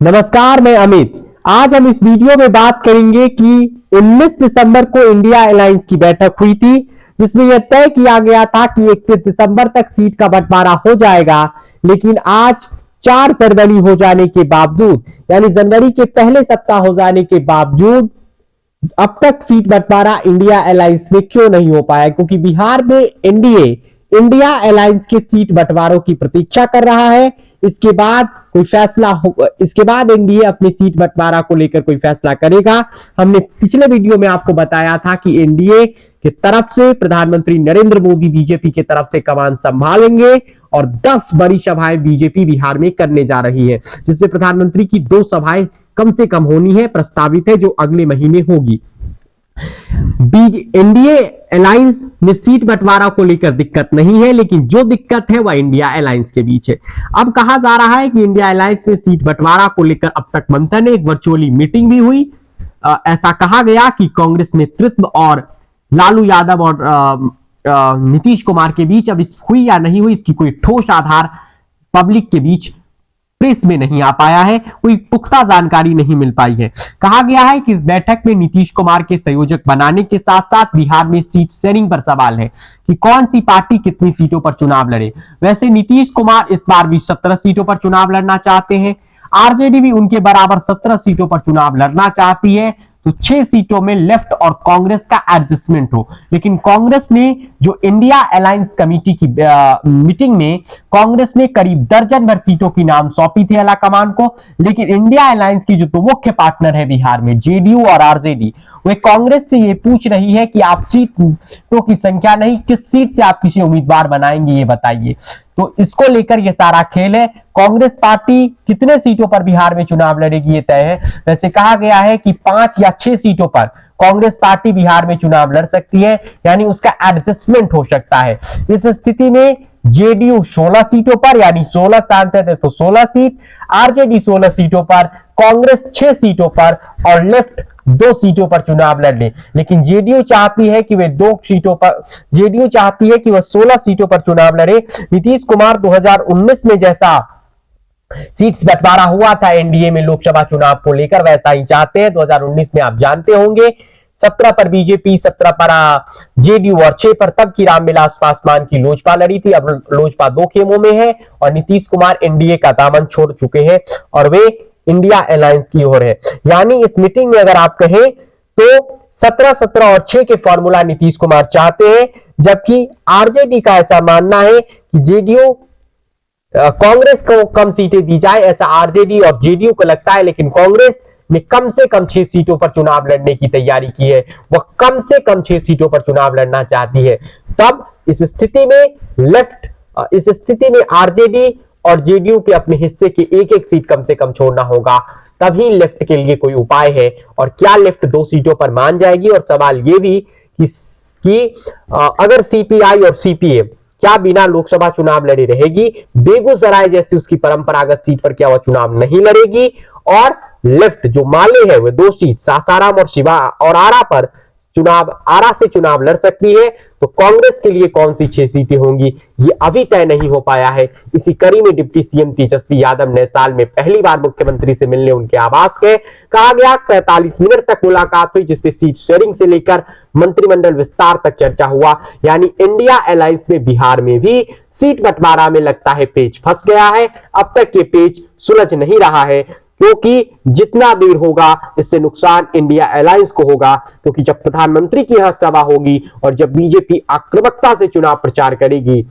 नमस्कार, मैं अमित। आज हम इस वीडियो में बात करेंगे कि 19 दिसंबर को इंडिया अलायंस की बैठक हुई थी, जिसमें यह तय किया गया था कि 31 दिसंबर तक सीट का बंटवारा हो जाएगा। लेकिन आज 4 जनवरी हो जाने के बावजूद, यानी जनवरी के पहले सप्ताह हो जाने के बावजूद, अब तक सीट बंटवारा इंडिया अलायंस में क्यों नहीं हो पाया? क्योंकि बिहार में एनडीए इंडिया अलायंस के सीट बंटवारों की प्रतीक्षा कर रहा है। इसके बाद कोई फैसला होगा, इसके बाद एनडीए अपनी सीट बंटवारा को लेकर कोई फैसला करेगा। हमने पिछले वीडियो में आपको बताया था कि एनडीए की तरफ से प्रधानमंत्री नरेंद्र मोदी बीजेपी की तरफ से कमान संभालेंगे और 10 बड़ी सभाएं बीजेपी बिहार में करने जा रही है, जिसमें प्रधानमंत्री की 2 सभाएं कम से कम होनी है, प्रस्तावित है, जो अगले महीने होगी। एनडीए अलायंस में सीट बंटवारा को लेकर दिक्कत नहीं है, लेकिन जो दिक्कत है वह इंडिया अलायंस के बीच है। अब कहा जा रहा है कि इंडिया अलायंस में सीट बंटवारा को लेकर अब तक मंथन है, एक वर्चुअली मीटिंग भी हुई। ऐसा कहा गया कि कांग्रेस नेतृत्व और लालू यादव और नीतीश कुमार के बीच अब इस हुई या नहीं हुई, इसकी कोई ठोस आधार पब्लिक के बीच प्रेस में नहीं आ पाया है, कोई पुख्ता जानकारी नहीं मिल पाई है। कहा गया है कि इस बैठक में नीतीश कुमार के संयोजक बनाने के साथ साथ बिहार में सीट शेयरिंग पर सवाल है कि कौन सी पार्टी कितनी सीटों पर चुनाव लड़े। वैसे नीतीश कुमार इस बार भी 17 सीटों पर चुनाव लड़ना चाहते हैं। आरजेडी भी उनके बराबर 17 सीटों पर चुनाव लड़ना चाहती है, तो 6 सीटों में लेफ्ट और कांग्रेस का एडजस्टमेंट हो। लेकिन कांग्रेस ने जो इंडिया अलायंस कमेटी की मीटिंग में कांग्रेस ने करीब दर्जन भर सीटों की नाम सौंपी थी आला कमान को, लेकिन इंडिया अलायंस की जो तो मुख्य पार्टनर है बिहार में, जेडीयू और आरजेडी, वे कांग्रेस से ये पूछ रही है कि आप सीटों की संख्या नहीं, किस सीट से आप किसी उम्मीदवार बनाएंगे ये बताइए। तो इसको लेकर ये सारा खेल है। कांग्रेस पार्टी कितने सीटों पर बिहार में चुनाव लड़ेगी ये तय है। वैसे कहा गया है कि 5 या 6 सीटों पर कांग्रेस पार्टी बिहार में चुनाव लड़ सकती है, यानी उसका एडजस्टमेंट हो सकता है। इस स्थिति में जेडीयू 16 सीटों पर, यानी 16 सांसद है तो 16 सीट, आरजेडी 16 सीटों पर, कांग्रेस 6 सीटों पर और लेफ्ट 2 सीटों पर चुनाव लड़ ले। लेकिन जेडीयू चाहती है कि वे 2 सीटों पर, जेडीयू चाहती है कि वह 16 सीटों पर चुनाव लड़े। नीतीश कुमार 2019 में जैसा सीट्स बंटवारा हुआ था एनडीए में लोकसभा चुनाव को लेकर, वैसा ही चाहते हैं। 2019 में आप जानते होंगे 17 पर बीजेपी, 17 पर जेडीयू और 6 पर तब की रामविलास पासवान की लोजपा लड़ी थी। अब लोजपा 2 खेमों में है और नीतीश कुमार एनडीए का दामन छोड़ चुके हैं और वे इंडिया अलायंस की ओर है। यानी इस मीटिंग में अगर आप कहें तो 17-17 और 6 के फॉर्मूला नीतीश कुमार चाहते हैं, जबकि आरजेडी का ऐसा मानना है कि जेडीयू कांग्रेस को कम सीटें दी जाए, ऐसा आरजेडी और जेडीयू को लगता है। लेकिन कांग्रेस ने कम से कम 6 सीटों पर चुनाव लड़ने की तैयारी की है, वह कम से कम 6 सीटों पर चुनाव लड़ना चाहती है। तब इस स्थिति में आरजेडी और जेडीयू के अपने हिस्से की एक-एक सीट कम से कम छोड़ना होगा, तभी लेफ्ट के लिए कोई उपाय है। और क्या लेफ्ट 2 सीटों पर मान जाएगी? और सवाल यह भी कि अगर सीपीआई और सीपीएम क्या बिना लोकसभा चुनाव लड़े रहेगी? बेगूसराय जैसी उसकी परंपरागत सीट पर क्या वह चुनाव नहीं लड़ेगी? और लेफ्ट जो माले है वह 2 सीट सासाराम और शिवा और आरा पर आरा से चुनाव लड़ सकती है। तो कांग्रेस के लिए कौन सी 6 सीटें होंगी ये अभी तय नहीं हो पाया है। इसी कड़ी में डिप्टी सीएम तेजस्वी यादव नए साल में पहली बार मुख्यमंत्री से मिलने उनके आवास गए। कहा गया 45 मिनट तक मुलाकात हुई, जिसमें सीट शेयरिंग से लेकर मंत्रिमंडल विस्तार तक चर्चा हुआ। यानी इंडिया अलायंस में बिहार में भी सीट बंटवारा में लगता है पेच फंस गया है। अब तक ये पेच सुलझ नहीं रहा है, क्योंकि जितना देर होगा इससे नुकसान इंडिया अलायंस को होगा। क्योंकि जब प्रधानमंत्री की यहां सभा होगी और जब बीजेपी आक्रामकता से चुनाव प्रचार करेगी,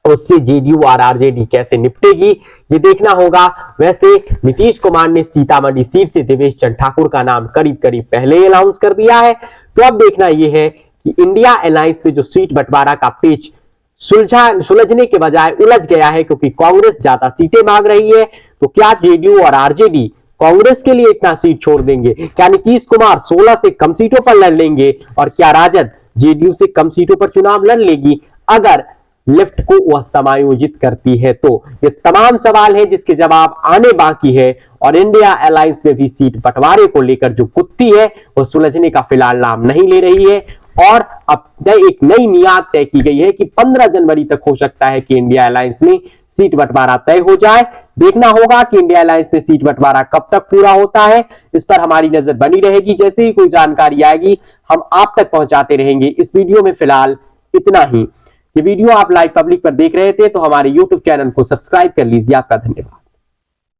उससे जेडीयू और आरजेडी कैसे निपटेगी ये देखना होगा। वैसे नीतीश कुमार ने सीतामढ़ी सीट से देवेश चंद्र ठाकुर का नाम करीब करीब पहले ही अनाउंस कर दिया है। तो अब देखना यह है कि इंडिया अलायंस में जो सीट बंटवारा का पेच सुलझने के बजाय उलझ गया है, क्योंकि कांग्रेस ज्यादा सीटें मांग रही है। तो क्या जेडीयू और आरजेडी कांग्रेस के लिए इतना सीट छोड़ देंगे? क्या नीतीश कुमार 16 से कम सीटों पर लड़ लेंगे? और क्या राजद जेडीयू से कम सीटों पर चुनाव लड़ लेगी अगर लेफ्ट को वह समायोजित करती है? तो ये तमाम सवाल है जिसके जवाब आने बाकी है। और इंडिया अलायंस में भी सीट बंटवारे को लेकर जो गुत्थी है वो सुलझने का फिलहाल नाम नहीं ले रही है। और अब एक नई मियाद तय की गई है कि 15 जनवरी तक हो सकता है कि इंडिया अलायंस में सीट बंटवारा तय हो जाए। देखना होगा कि इंडिया अलायंस में सीट बंटवारा कब तक पूरा होता है, इस पर हमारी नजर बनी रहेगी। जैसे ही कोई जानकारी आएगी हम आप तक पहुंचाते रहेंगे। इस वीडियो में फिलहाल इतना ही। ये वीडियो आप लाइव पब्लिक पर देख रहे थे तो हमारे YouTube चैनल को सब्सक्राइब कर लीजिए। आपका धन्यवाद।